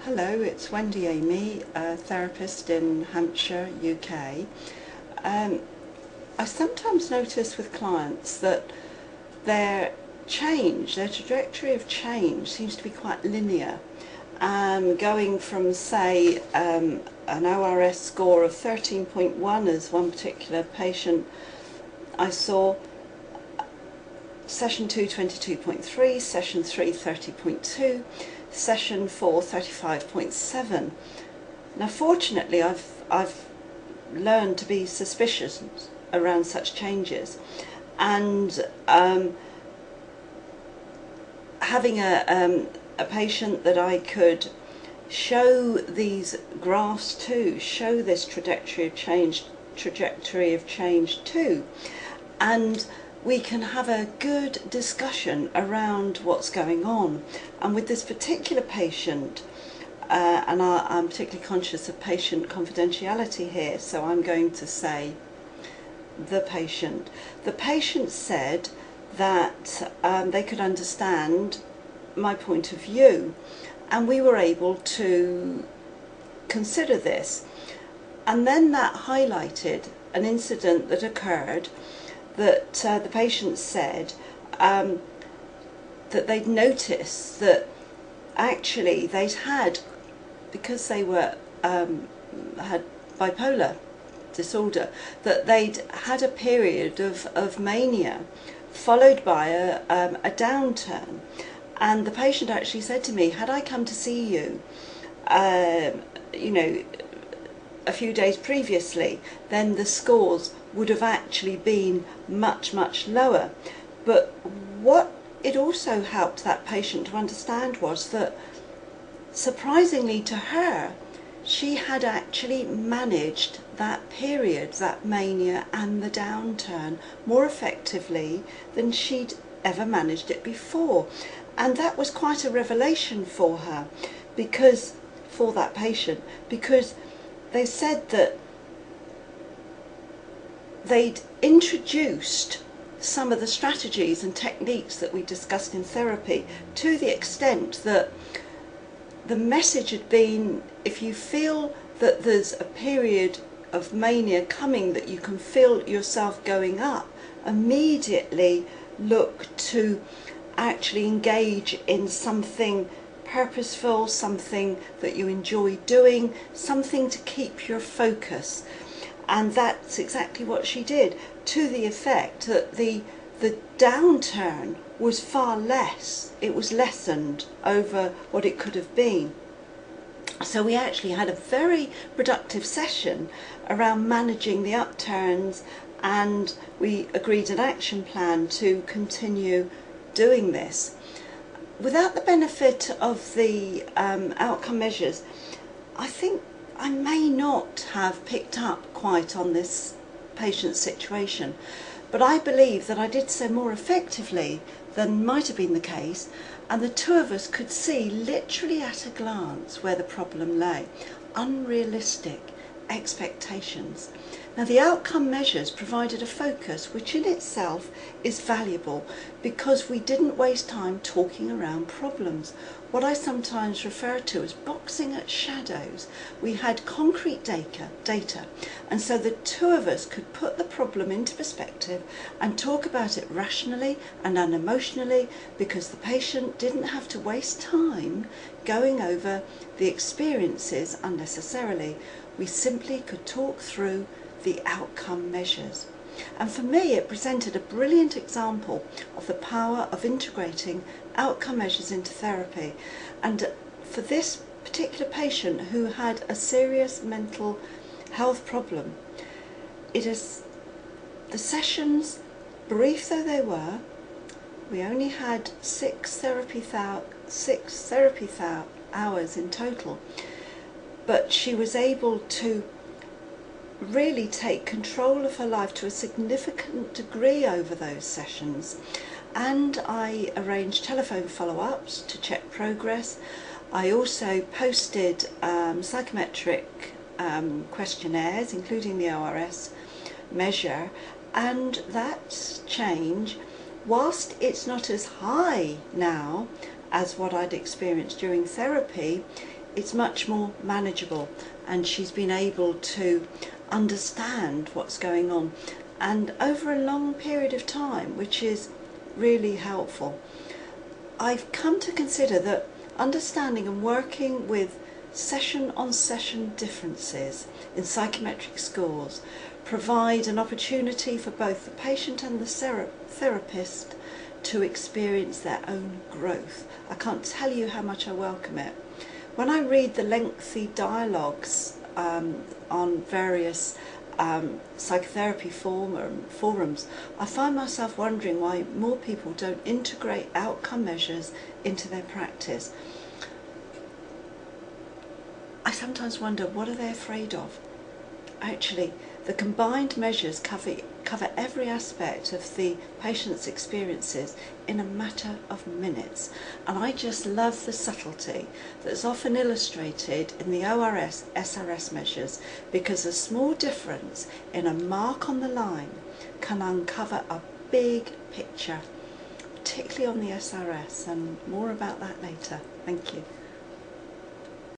Hello, it's Wendy Amy, a therapist in Hampshire, UK. I sometimes notice with clients that their trajectory of change seems to be quite linear. Going from, say, an ORS score of 13.1 as one particular patient I saw, session 2, 22.3, session 3, 30.2, session 4, 35.7. Now fortunately I've learned to be suspicious around such changes, and having a patient that I could show these graphs to, show this trajectory of change to, and we can have a good discussion around what's going on. And with this particular patient, and I'm particularly conscious of patient confidentiality here, so I'm going to say the patient. The patient said that they could understand my point of view, and we were able to consider this. And then that highlighted an incident that occurred that the patient said that they'd noticed that actually they'd had, because they were had bipolar disorder, that they'd had a period of mania followed by a downturn. And the patient actually said to me, had I come to see you, you know, a few days previously, then the scores would have actually been much lower. But what it also helped that patient to understand was that, surprisingly to her, she had actually managed that period, that mania and the downturn, more effectively than she'd ever managed it before. And that was quite a revelation for her, because for that patient, because they said that they'd introduced some of the strategies and techniques that we discussed in therapy, to the extent that the message had been, if you feel that there's a period of mania coming, that you can feel yourself going up, immediately look to actually engage in something purposeful, something that you enjoy doing, something to keep your focus. And that's exactly what she did, to the effect that the downturn was far less. It was lessened over what it could have been. So we actually had a very productive session around managing the upturns, and we agreed an action plan to continue doing this. Without the benefit of the outcome measures, I think I may not have picked up quite on this patient's situation, but I believe that I did so more effectively than might have been the case, and the two of us could see literally at a glance where the problem lay. Unrealistic expectations. Now, the outcome measures provided a focus which in itself is valuable, because we didn't waste time talking around problems. What I sometimes refer to as boxing at shadows. We had concrete data, and so the two of us could put the problem into perspective and talk about it rationally and unemotionally, because the patient didn't have to waste time going over the experiences unnecessarily. We simply could talk through the outcome measures. And for me, it presented a brilliant example of the power of integrating outcome measures into therapy. And for this particular patient who had a serious mental health problem, it is the sessions, brief though they were, we only had six therapy hours in total, but she was able to really take control of her life to a significant degree over those sessions. And I arranged telephone follow-ups to check progress. I also posted psychometric questionnaires, including the ORS measure, and that change, whilst it's not as high now as what I'd experienced during therapy, it's much more manageable, and she's been able to understand what's going on, and over a long period of time, which is really helpful. I've come to consider that understanding and working with session-on-session differences in psychometric scores provide an opportunity for both the patient and the therapist to experience their own growth. I can't tell you how much I welcome it. When I read the lengthy dialogues on various psychotherapy forums, I find myself wondering why more people don't integrate outcome measures into their practice. I sometimes wonder, what are they afraid of? Actually, the combined measures cover every aspect of the patient's experiences in a matter of minutes, and I just love the subtlety that's often illustrated in the ORS, SRS measures, because a small difference in a mark on the line can uncover a big picture, particularly on the SRS, and more about that later. Thank you.